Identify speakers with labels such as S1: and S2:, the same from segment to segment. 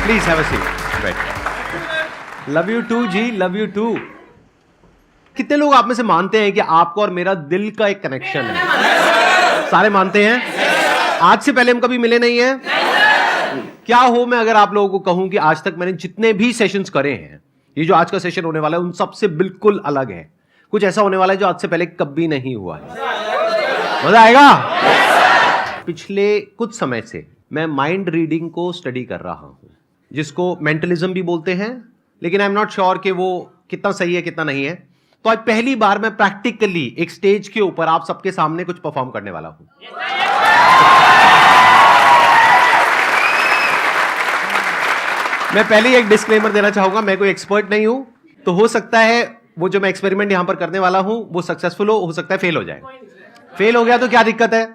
S1: Please have a seat, बैठ। Love you too जी, love you too. कितने लोग आप में से मानते हैं कि आपको और मेरा दिल का एक कनेक्शन है? सारे मानते हैं? आज से पहले हम कभी मिले नहीं है? क्या हो मैं अगर आप लोगों को कहूं कि आज तक मैंने जितने भी सेशंस करे हैं, ये जो आज का सेशन होने वाला है उन सबसे बिल्कुल अलग है। कुछ ऐसा होने वाला है जो आज से पहले कभी नहीं हुआ है। मजा आएगा। पिछले कुछ समय से मैं माइंड रीडिंग को स्टडी कर रहा हूं, जिसको मेंटलिज्म भी बोलते हैं, लेकिन आई एम नॉट श्योर कि वो कितना सही है कितना नहीं है। तो आज पहली बार मैं प्रैक्टिकली एक स्टेज के ऊपर आप सबके सामने कुछ परफॉर्म करने वाला हूं। मैं पहले ही एक डिस्क्लेमर देना चाहूंगा, मैं कोई एक्सपर्ट नहीं हूं, तो हो सकता है वो जो मैं एक्सपेरिमेंट यहां पर करने वाला हूं वो सक्सेसफुल हो सकता है फेल हो जाए। फेल हो गया तो क्या दिक्कत है?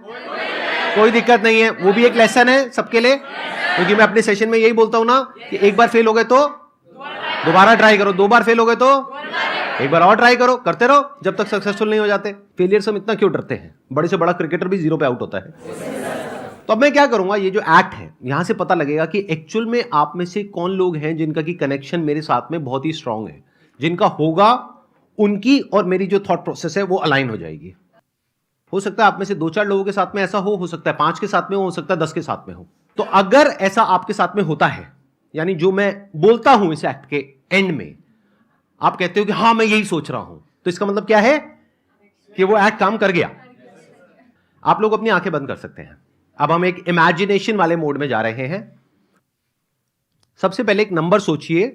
S1: कोई दिक्कत नहीं है, वो भी एक लेसन है सबके लिए, क्योंकि मैं अपने सेशन में यही बोलता हूं ना कि एक बार फेल हो गए तो दोबारा ट्राई करो, दो बार फेल हो गए तो एक बार और ट्राई करो, करते रहो जब तक सक्सेसफुल नहीं हो जाते। फेलियर से हम इतना क्यों डरते हैं? बड़े से बड़ा क्रिकेटर भी 0 पे आउट होता है। तो अब मैं क्या करूंगा, ये जो एक्ट है यहां से पता लगेगा कि एक्चुअल में आप में से कौन लोग हैं जिनका की कनेक्शन मेरे साथ में बहुत ही स्ट्रांग है, जिनका होगा उनकी और मेरी जो थॉट प्रोसेस है वो अलाइन हो जाएगी। हो सकता है आप में से 2-4 लोगों के साथ में ऐसा हो सकता है 5 के साथ में हो सकता है 10 के साथ में हो। तो अगर ऐसा आपके साथ में होता है, यानी जो मैं बोलता हूं इस एक्ट के एंड में आप कहते हो कि हां मैं यही सोच रहा हूं, तो इसका मतलब क्या है कि वो एक्ट काम कर गया। आप लोग अपनी आंखें बंद कर सकते हैं। अब हम एक इमेजिनेशन वाले मोड में जा रहे हैं। सबसे पहले एक नंबर सोचिए,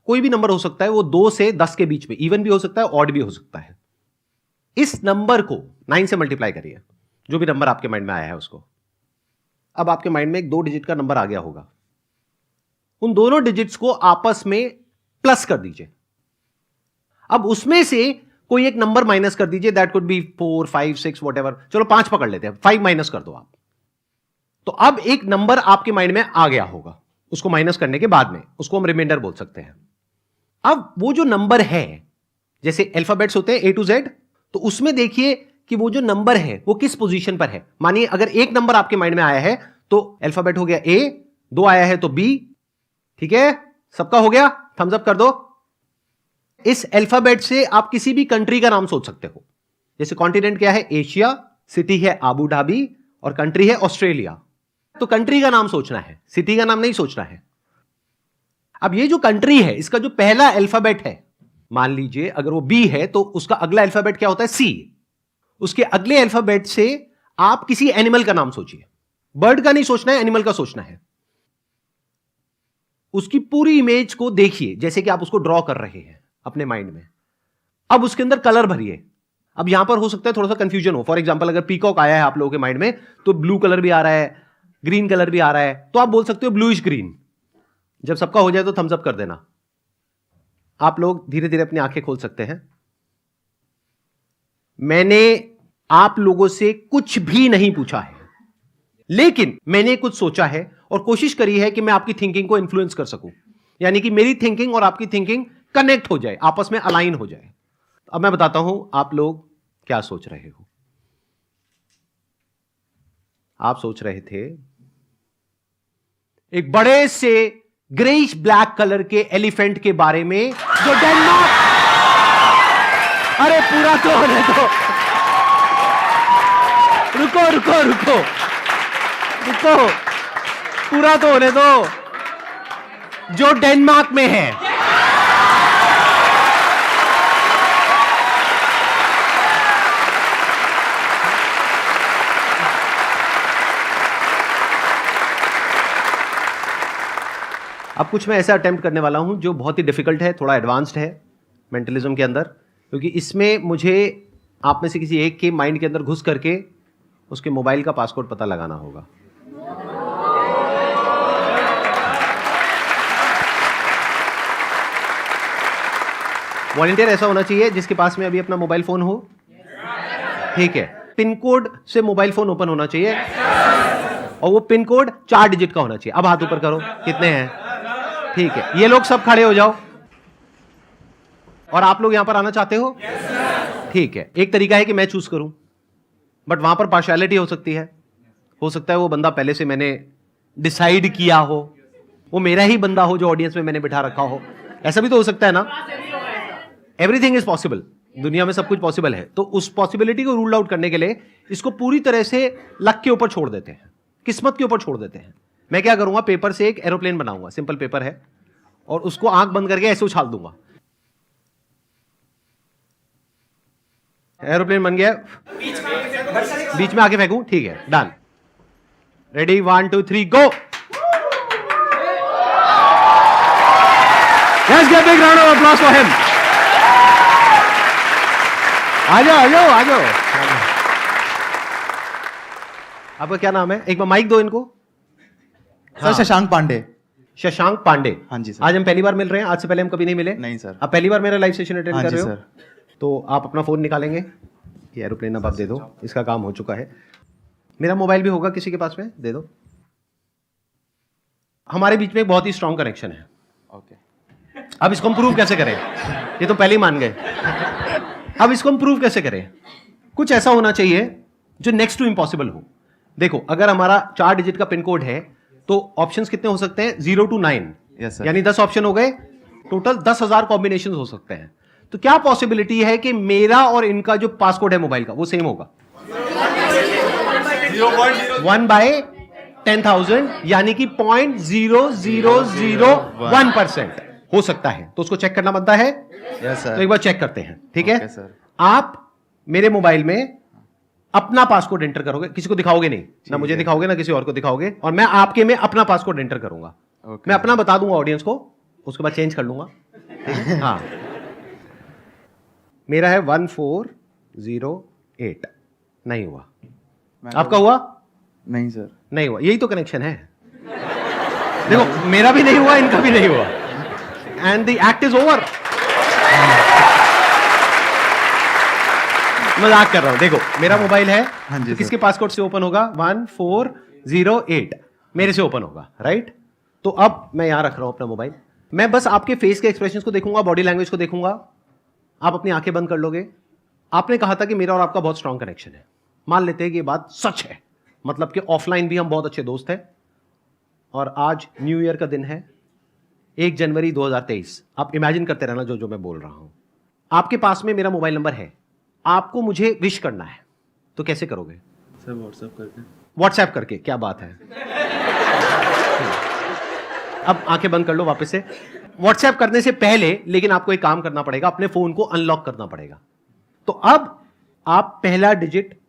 S1: कोई भी नंबर हो सकता है, वो 2 से 10 के बीच में, इवन भी हो सकता है ऑड भी हो सकता है। इस नंबर को 9 से मल्टीप्लाई करिए, जो भी नंबर आपके माइंड में आया है उसको। अब आपके माइंड में एक 2 डिजिट का नंबर आ गया होगा, उन दोनों डिजिट्स को आपस में प्लस कर दीजिए। अब उसमें से कोई एक नंबर माइनस कर दीजिए, दैट कुड बी 4, 5, 6 व्हाटएवर, चलो 5 पकड़ लेते हैं, 5 माइनस कर दो आप। तो अब एक नंबर आपके माइंड में आ गया होगा, उसको माइनस करने के बाद में उसको हम रिमाइंडर बोल सकते हैं। अब वो जो नंबर है, जैसे अल्फाबेट्स होते हैं A to Z, तो उसमें देखिए कि वो जो नंबर है वो किस पोजीशन पर है। मानिए अगर एक नंबर आपके माइंड में आया है तो अल्फाबेट हो गया A, 2 आया है तो B, ठीक है, सबका हो गया, थम्स अप कर दो। इस अल्फाबेट से आप किसी भी कंट्री का नाम सोच सकते हो। जैसे कॉन्टिनेंट क्या है? एशिया, सिटी है आबू धाबी और कंट्री है ऑस्ट्रेलिया। तो कंट्री का नाम सोचना है, सिटी का नाम नहीं सोचना है। अब ये जो कंट्री है इसका जो पहला अल्फाबेट है, मान लीजिए अगर वो बी है तो उसका अगला अल्फाबेट क्या होता है? सी। उसके अगले अल्फाबेट से आप किसी एनिमल का नाम सोचिए। बर्ड का नहीं सोचना है, एनिमल का सोचना है। उसकी पूरी इमेज को देखिए जैसे कि आप उसको ड्रॉ कर रहे हैं अपने माइंड में। अब उसके अंदर कलर भरिए। अब यहां पर हो सकता है थोड़ा सा कंफ्यूजन हो। फॉर एग्जांपल अगर पीकॉक आया है आप लोगों के माइंड में तो ब्लू कलर भी आ रहा है, ग्रीन कलर भी आ रहा है, तो आप बोल सकते हो ब्लूइश ग्रीन। जब सबका हो जाए तो थम्स अप कर देना। आप लोग धीरे धीरे अपनी आंखें खोल सकते हैं। मैंने आप लोगों से कुछ भी नहीं पूछा है, लेकिन मैंने कुछ सोचा है और कोशिश करी है कि मैं आपकी थिंकिंग को इन्फ्लुएंस कर सकूं, यानी कि मेरी थिंकिंग और आपकी थिंकिंग कनेक्ट हो जाए, आपस में अलाइन हो जाए। अब मैं बताता हूं आप लोग क्या सोच रहे हो। आप सोच रहे थे एक बड़े से ग्रेइश ब्लैक कलर के एलिफेंट के बारे में जो डेनमार्क, अरे पूरा तो होने दो, रुको रुको रुको रुको, पूरा तो होने दो, जो डेनमार्क में है। अब कुछ मैं ऐसा अटेम्प्ट करने वाला हूं जो बहुत ही डिफिकल्ट है, थोड़ा एडवांस्ड है मेंटलिज्म के अंदर, क्योंकि इसमें मुझे आप में से किसी एक के माइंड के अंदर घुस करके उसके मोबाइल का पासवर्ड पता लगाना होगा। वॉलंटियर ऐसा होना चाहिए जिसके पास में अभी अपना मोबाइल फोन हो, ठीक है। पिन कोड से मोबाइल फोन ओपन होना चाहिए और वो पिन कोड 4 डिजिट का होना चाहिए। अब हाथ ऊपर करो, कितने हैं? ठीक है, ये लोग सब खड़े हो जाओ। और आप लोग यहां पर आना चाहते हो? ठीक है, एक तरीका है कि मैं चूज करूं, बट वहां पर पार्शियलिटी हो सकती है। हो सकता है वो बंदा पहले से मैंने डिसाइड किया हो वो मेरा ही बंदा हो जो ऑडियंस में मैंने बिठा रखा हो, ऐसा भी तो हो सकता है ना। एवरीथिंग इज पॉसिबल, दुनिया में सब कुछ पॉसिबल है। तो उस पॉसिबिलिटी को रूल आउट करने के लिए इसको पूरी तरह से लक के ऊपर छोड़ देते हैं, किस्मत के ऊपर छोड़ देते हैं। मैं क्या करूंगा, पेपर से एक एरोप्लेन बनाऊंगा, सिंपल पेपर है, और उसको आंख बंद करके ऐसे उछाल दूंगा, एरोप्लेन बन गया, बीच में आके फेंकूं, ठीक है, done. Ready, 1 2 3 go. Let's give a big round of applause for him. आ जाओ आ जाओ आ जाओ। आपका क्या नाम है? एक बार माइक दो इनको।
S2: सर शशांक पांडे।
S1: शशांक पांडे।
S2: हाँ जी सर।
S1: आज हम पहली बार मिल रहे हैं, आज से पहले हम कभी नहीं मिले।
S2: नहीं सर।
S1: आप पहली बार मेरा लाइव सेशन अटेंड
S2: हाँ
S1: कर
S2: जी
S1: रहे हो
S2: सर।
S1: तो आप अपना फोन निकालेंगे, ये एरोप्लेन अब आप दे दो, इसका काम हो चुका है। मेरा मोबाइल भी होगा किसी के पास में, दे दो। हमारे बीच में एक बहुत ही स्ट्रॉन्ग कनेक्शन है।
S2: ओके।
S1: अब इसको हम प्रूव कैसे करें? ये तो पहले ही मान गए। अब इसको हम प्रूव कैसे करें? कुछ ऐसा होना चाहिए जो नेक्स्ट टू इम्पॉसिबल हो। देखो, अगर हमारा 4 डिजिट का पिन कोड है तो ऑप्शंस कितने हो सकते हैं? 0 to 9, यानी 10 ऑप्शन हो गए, टोटल 10,000 कॉम्बिनेशन हो सकते हैं। तो क्या पॉसिबिलिटी है कि मेरा और इनका जो पासकोड है मोबाइल का वो सेम होगा? 1/10,000, यानी कि 0.0001% हो सकता है। तो उसको चेक करना बनता है।
S2: Yes sir.
S1: तो एक बार चेक करते हैं, ठीक है?
S2: Okay sir.
S1: आप मेरे मोबाइल में अपना पासकोड एंटर करोगे, किसी को दिखाओगे नहीं, ना मुझे दिखाओगे ना किसी और को दिखाओगे, और मैं आपके में अपना पासकोड एंटर करूंगा। मैं अपना बता दूंगा ऑडियंस को, उसके बाद चेंज कर लूंगा। हाँ, मेरा है 1408। नहीं हुआ। आपका हुआ?
S2: नहीं सर।
S1: नहीं हुआ। यही तो कनेक्शन है। देखो, मेरा भी नहीं हुआ, इनका भी नहीं हुआ, and the act is over. मजाक कर रहा हूं। देखो, मेरा मोबाइल है,
S2: हाँ जी
S1: तो किसके पासकोड से ओपन होगा? 1408 मेरे से ओपन होगा, राइट? तो अब मैं यहां रख रहा हूं अपना मोबाइल, मैं बस आपके फेस के एक्सप्रेशंस को देखूंगा, बॉडी लैंग्वेज को देखूंगा। आप अपनी आंखें बंद कर लोगे। आपने कहा था कि मेरा और आपका बहुत स्ट्रांग कनेक्शन है। मान लेते हैं कि ये बात सच है, मतलब कि ऑफलाइन भी हम बहुत अच्छे दोस्त हैं, और आज न्यू ईयर का दिन है, 1 जनवरी 2023। आप इमेजिन करते रहना जो जो मैं बोल रहा हूं। आपके पास में मेरा मोबाइल नंबर है, आपको मुझे विश करना है, तो कैसे करोगे?
S2: सर व्हाट्सएप करके।
S1: व्हाट्सएप करके? क्या बात है। अब आंखें बंद कर लो वापस से। व्हाट्सएप करने से पहले लेकिन आपको एक काम करना पड़ेगा, अपने फोन को अनलॉक करना पड़ेगा। तो अब आप पहला डिजिट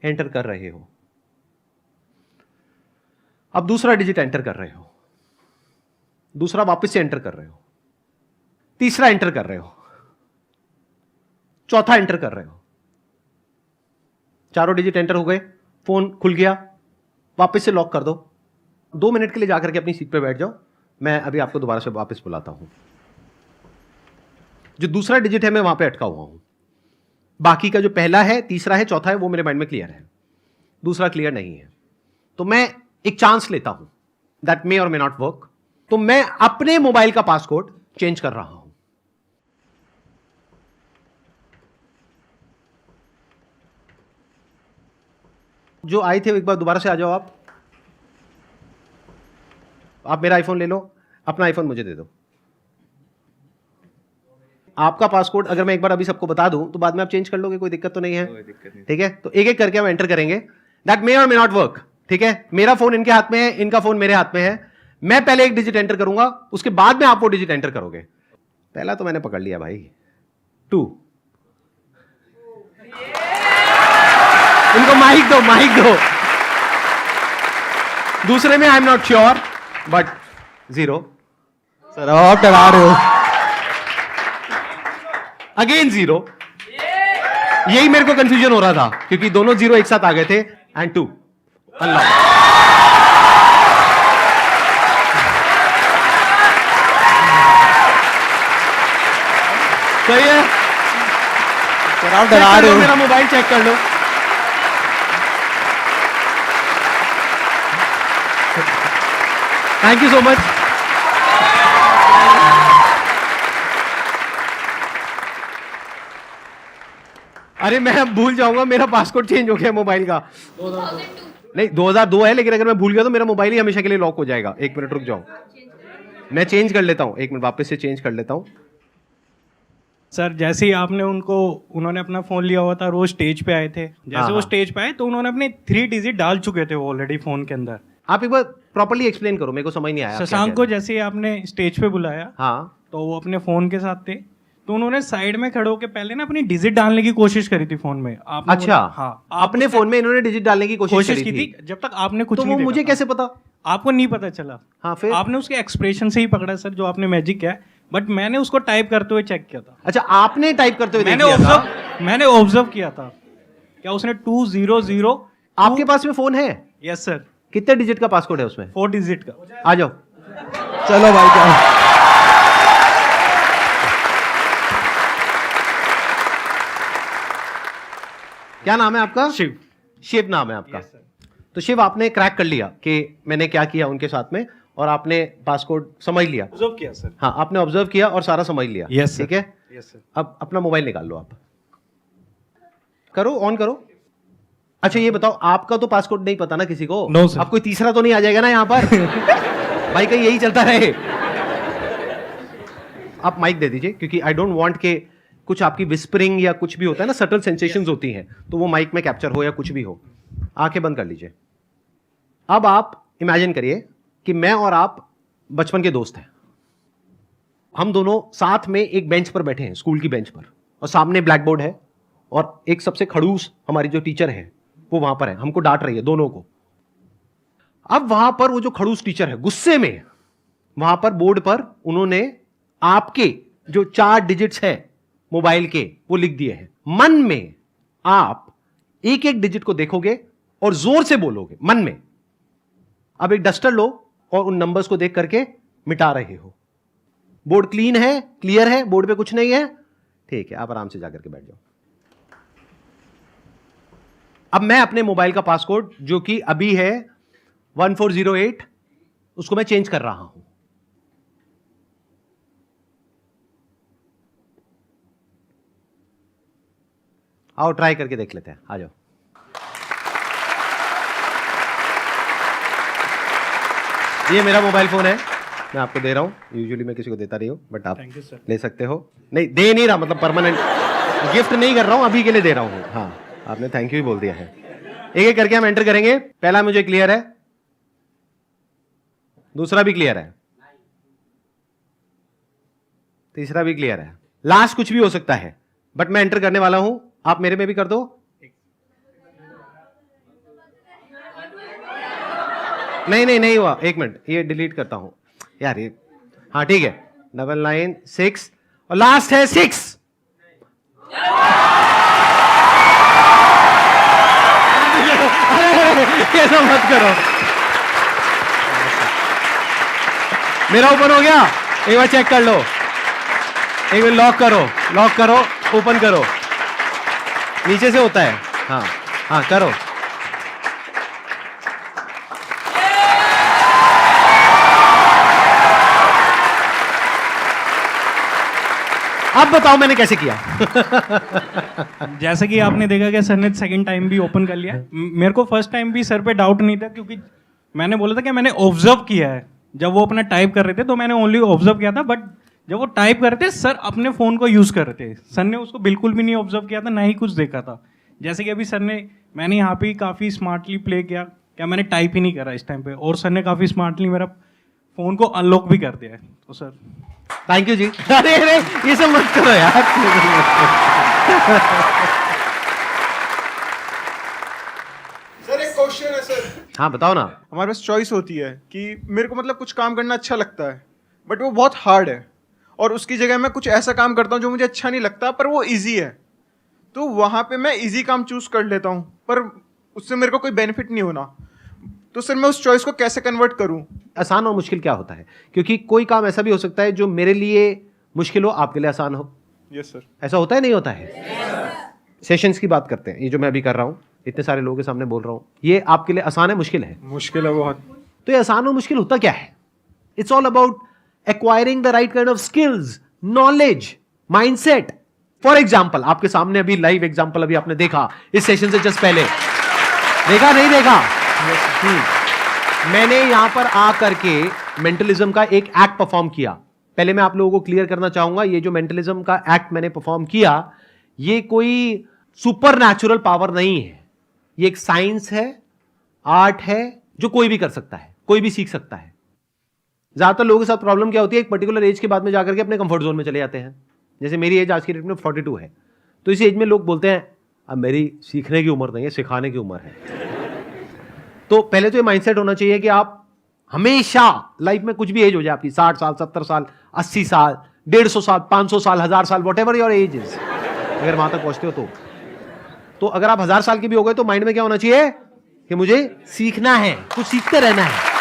S1: एंटर कर रहे हो, अब दूसरा डिजिट एंटर कर रहे हो, दूसरा वापस से एंटर कर रहे हो, तीसरा एंटर कर रहे हो, चौथा एंटर कर रहे हो। चारों डिजिट एंटर हो गए, फोन खुल गया, वापस से लॉक कर दो। 2 मिनट के लिए जाकर के अपनी सीट पे बैठ जाओ, मैं अभी आपको दोबारा से वापस बुलाता हूं। जो दूसरा डिजिट है मैं वहां पे अटका हुआ हूं, बाकी का जो पहला है, तीसरा है, चौथा है, वो मेरे माइंड में क्लियर है, दूसरा क्लियर नहीं है। तो मैं एक चांस लेता हूं, दैट मे और मे नॉट वर्क। तो मैं अपने मोबाइल का पासकोड चेंज कर रहा हूं। जो आए थे एक बार दोबारा से आ जाओ। आप मेरा आईफोन ले लो, अपना आईफोन मुझे दे दो। आपका पासकोड अगर मैं एक बार अभी सबको बता दूं तो बाद में आप चेंज कर लोगे, कोई दिक्कत तो नहीं है? ठीक है, तो एक एक करके हम एंटर करेंगे। दैट मे और मे नॉट वर्क, ठीक है? मेरा फोन इनके हाथ में है, इनका फोन मेरे हाथ में है। मैं पहले एक डिजिट एंटर करूंगा, उसके बाद में आप वो डिजिट एंटर करोगे। पहला तो मैंने पकड़ लिया भाई, 2। इनको माइक दो, माइक दो। दूसरे में I am not sure, but 0।
S2: Sir आप डरा रहे हो।
S1: अगेन 0। यही मेरे को कंफ्यूजन हो रहा था क्योंकि दोनों 0 एक साथ आ गए थे। एंड 2। अल्लाह, सही है।
S2: सर आप डरा रहे हो।
S1: मेरा मोबाइल चेक कर लो। Thank you so much. अरे मैं अब भूल जाऊंगा, मेरा पासवर्ड चेंज हो गया मोबाइल का। 2002 नहीं, 2002 है, लेकिन अगर मैं भूल गया तो मेरा मोबाइल ही हमेशा के लिए लॉक हो जाएगा। 1 मिनट रुक जाओ। मैं चेंज कर लेता हूं, एक मिनट वापस से चेंज कर लेता हूं।
S3: सर जैसे ही उन्होंने अपना फोन लिया हुआ था और वो स्टेज पे आए थे, जैसे वो स्टेज पे आए तो उन्होंने अपने 3 डिजिट डाल चुके थे वो ऑलरेडी फोन के अंदर।
S1: आप एक बार प्रॉपर्ली एक्सप्लेन करो, मेरे को समझ नहीं आया।
S3: शशांक को जैसे ही आपने स्टेज पे बुलाया,
S1: हाँ,
S3: तो वो अपने फोन के साथ थे, तो उन्होंने साइड में खड़े होकर पहले ना अपनी डिजिट डालने की कोशिश करी थी फोन में। आपने
S1: अच्छा,
S3: हाँ,
S1: अपने फोन में इन्होंने डिजिट डालने की कोशिश
S3: की थी जब तक आपने कुछ
S1: तो
S3: नहीं
S1: वो मुझे
S3: देखा
S1: कैसे पता?
S3: था। आपको नहीं पता चला।
S1: हाँ, फिर
S3: आपने उसके एक्सप्रेशन से ही पकड़ा सर, जो आपने मैजिक किया, बट मैंने उसको टाइप करते हुए चेक किया था।
S1: अच्छा, आपने टाइप करते हुए
S3: मैंने ऑब्जर्व किया था क्या उसने 200।
S1: आपके पास में फोन है?
S3: Yes sir.
S1: कितने डिजिट का पासकोड है उसमें?
S3: 4 डिजिट का।
S1: आ जाओ,
S2: चलो भाई जाओ।
S1: क्या नाम है आपका?
S3: शिव।
S1: शिव नाम है आपका? तो शिव, आपने क्रैक कर लिया कि मैंने क्या किया उनके साथ में, और आपने पासकोड समझ लिया।
S3: ऑब्जर्व किया सर।
S1: हाँ, आपने ऑब्जर्व किया और सारा समझ लिया।
S3: यस
S1: ठीक है।
S3: Yes sir.
S1: अब अपना मोबाइल निकाल लो, आप करो, ऑन करो। अच्छा ये बताओ, आपका तो पासकोड नहीं पता ना किसी को?
S3: No sir.
S1: अब कोई तीसरा तो नहीं आ जाएगा ना यहाँ पर? भाई कहीं यही चलता रहे। आप माइक दे दीजिए, क्योंकि आई डोंट वांट के कुछ आपकी विस्परिंग या कुछ भी होता है ना, सटल सेंसेशंस होती हैं, तो वो माइक में कैप्चर हो या कुछ भी हो। आंखें बंद कर लीजिए। अब आप इमेजिन करिए कि मैं और आप बचपन के दोस्त हैं। हम दोनों साथ में एक बेंच पर बैठे हैं, स्कूल की बेंच पर, और सामने ब्लैक बोर्ड है, और एक सबसे खड़ूस हमारी जो टीचर है वो वहां पर है, हमको डांट रही है दोनों को। अब वहां पर वो जो खड़ूस टीचर है गुस्से में, वहां पर बोर्ड पर उन्होंने आपके जो 4 डिजिट्स है मोबाइल के वो लिख दिए हैं। मन में आप एक एक डिजिट को देखोगे और जोर से बोलोगे मन में। अब एक डस्टर लो और उन नंबर्स को देख करके मिटा रहे हो। बोर्ड क्लीन है, क्लियर है, बोर्ड पे कुछ नहीं है, ठीक है, आप आराम से जाकर के बैठ जाओ। अब मैं अपने मोबाइल का पासकोड जो कि अभी है 1408, उसको मैं चेंज कर रहा हूं। आओ ट्राई करके देख लेते हैं, आ जाओ। ये मेरा मोबाइल फोन है, मैं आपको दे रहा हूं। यूजुअली मैं किसी को देता नहीं हूं, बट आप ले सकते हो। नहीं दे नहीं रहा, मतलब परमानेंट गिफ्ट नहीं कर रहा हूं, अभी के लिए दे रहा हूं। हाँ, आपने थैंक यू ही बोल दिया है। एक एक करके हम एंटर करेंगे। पहला मुझे क्लियर है, दूसरा भी क्लियर है, तीसरा भी क्लियर है, लास्ट कुछ भी हो सकता है, बट मैं एंटर करने वाला हूं। आप मेरे में भी कर दो। नहीं हुआ, एक मिनट, ये डिलीट करता हूं यार ये। हाँ ठीक है, 996 और लास्ट है 6। ऐसा मत करो, मेरा ओपन हो गया। एक बार चेक कर लो, एक बार लॉक करो, ओपन करो, नीचे से होता है। हाँ करो। अब बताओ मैंने कैसे किया?
S3: जैसे कि आपने देखा कि सर ने सेकंड टाइम भी ओपन कर लिया। मेरे को फर्स्ट टाइम भी सर पे डाउट नहीं था, क्योंकि मैंने बोला था कि मैंने ऑब्जर्व किया है। जब वो अपना टाइप कर रहे थे तो मैंने ओनली ऑब्जर्व किया था, बट जब वो टाइप कर रहे थे सर अपने फोन को यूज कर रहे थे। सर ने उसको बिल्कुल भी नहीं ऑब्जर्व किया था, ना ही कुछ देखा था। जैसे कि अभी मैंने यहाँ पे काफी स्मार्टली प्ले किया, क्या मैंने टाइप ही नहीं करा इस टाइम पे, और सर ने काफी स्मार्टली मेरा फोन को अनलॉक भी कर दिया है। तो सर
S1: थैंक यू जी। अरे ये सब मत करो यार।
S4: सर एक क्वेश्चन है सर।
S1: हाँ बताओ ना।
S4: हमारे पास चॉइस होती है कि मेरे को मतलब कुछ काम करना अच्छा लगता है, बट वो बहुत हार्ड है, और उसकी जगह मैं कुछ ऐसा काम करता हूँ जो मुझे अच्छा नहीं लगता पर वो इजी है। तो वहाँ पे मैं इजी काम चूज कर लेता हूँ, पर उससे मेरे को कोई बेनिफिट नहीं होना। तो सर मैं उस चॉइस को कैसे कन्वर्ट करूँ?
S1: आसान और मुश्किल क्या होता है? क्योंकि कोई काम ऐसा भी हो सकता है जो मेरे लिए मुश्किल हो, आपके लिए आसान हो।
S4: Yes sir.
S1: ऐसा होता है, नहीं होता है? सेशंस की बात करते हैं, ये जो मैं अभी कर रहा हूँ, इतने सारे लोगों के सामने बोल रहा हूँ, ये आपके लिए आसान है, मुश्किल है?
S4: मुश्किल है बहुत।
S1: तो ये आसान और मुश्किल होता क्या है? It's all about acquiring the right kind of skills, knowledge, mindset. For example, आपके सामने अभी लाइव एग्जाम्पल अभी आपने देखा इस सेशन से जस्ट पहले, देखा नहीं देखा? मैंने यहां पर आ करके मेंटलिज्म का एक एक्ट परफॉर्म किया। पहले मैं आप लोगों को क्लियर करना चाहूंगा, ये जो मेंटलिज्म का एक्ट मैंने परफॉर्म किया, ये कोई सुपर नेचुरल पावर नहीं है। ये एक साइंस है, आर्ट है, जो कोई भी कर सकता है, कोई भी सीख सकता है। ज्यादातर लोगों के साथ प्रॉब्लम क्या होती है, एक पर्टिकुलर एज के बाद में जाकर के अपने कंफर्ट जोन में चले जाते हैं। जैसे मेरी एज आज की डेट में 42 है, तो इस एज में लोग बोलते हैं अब मेरी सीखने की उम्र नहीं है, सिखाने की उम्र है। तो पहले तो ये माइंडसेट होना चाहिए कि आप हमेशा लाइफ में कुछ भी एज हो जाए आपकी, 60 साल, 70 साल, 80 साल, 150 साल, 500 साल, 1000 साल, what ever your age is, अगर वहां तक पहुंचते हो तो अगर आप 1000 साल के भी हो गए तो माइंड में क्या होना चाहिए कि मुझे सीखना है, कुछ सीखते रहना है।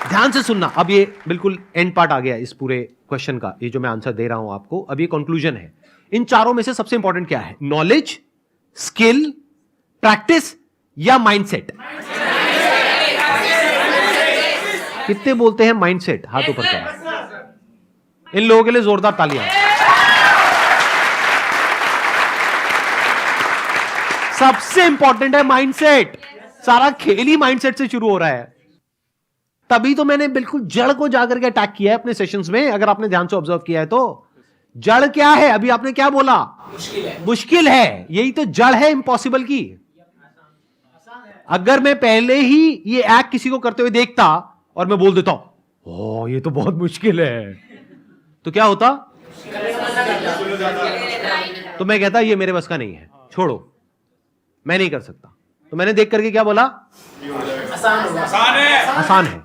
S1: ध्यान से सुनना। अब ये बिल्कुल एंड पार्ट आ गया इस पूरे क्वेश्चन का, ये जो मैं आंसर दे रहा हूं आपको, अब ये कंक्लूजन है। इन चारों में से सबसे इंपॉर्टेंट क्या है? नॉलेज, स्किल, प्रैक्टिस या माइंडसेट? कितने बोलते हैं माइंडसेट? हाथ ऊपर करें। इन लोगों के लिए जोरदार तालियां। सबसे इंपॉर्टेंट है माइंडसेट। सारा खेल ही माइंडसेट से शुरू हो रहा है। तभी तो मैंने बिल्कुल जड़ को जाकर के अटैक किया है अपने सेशंस में। अगर आपने ध्यान से ऑब्जर्व किया है तो जड़ क्या है? अभी आपने क्या बोला? मुश्किल है। यही तो जड़ है इम्पॉसिबल की। अगर मैं पहले ही ये एक्ट किसी को करते हुए देखता और मैं बोल देता हूं ओ ये तो बहुत मुश्किल है, तो क्या होता? तो मैं कहता ये मेरे बस का नहीं है, छोड़ो, मैं नहीं कर सकता। तो मैंने देख करके क्या बोला? आसान है।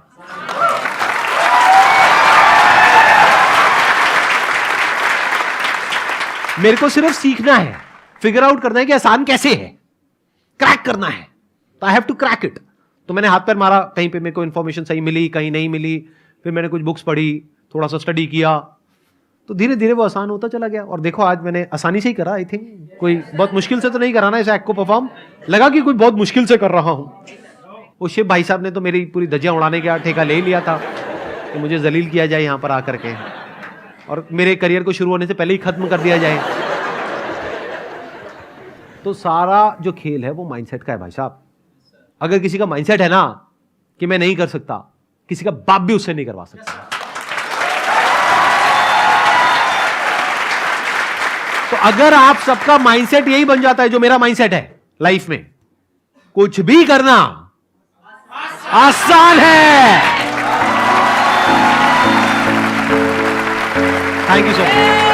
S1: मेरे को सिर्फ सीखना है, फिगर आउट करना है कि आसान कैसे है, क्रैक करना है। तो I have to crack it. तो मैंने हाथ पैर मारा, कहीं पे मेरे को इंफॉर्मेशन सही मिली, कहीं नहीं मिली, फिर मैंने कुछ बुक्स पढ़ी, थोड़ा सा स्टडी किया, तो धीरे धीरे वो आसान होता चला गया। और देखो आज मैंने आसानी से ही करा। आई थिंक कोई बहुत मुश्किल से तो नहीं करा ना इस एक्ट को परफॉर्म। लगा कि कोई बहुत मुश्किल से कर रहा हूं। वो शिव भाई साहब ने तो मेरी पूरी धज्जियां उड़ाने का ठेका ले लिया था कि मुझे जलील किया जाए यहां पर आकर के, और मेरे करियर को शुरू होने से पहले ही खत्म कर दिया जाए। तो सारा जो खेल है वो माइंडसेट का है भाई साहब। अगर किसी का माइंडसेट है ना कि मैं नहीं कर सकता, किसी का बाप भी उससे नहीं करवा सकता। तो अगर आप सबका माइंडसेट यही बन जाता है जो मेरा माइंडसेट है लाइफ में, कुछ भी करना आसान है। Thank you so much.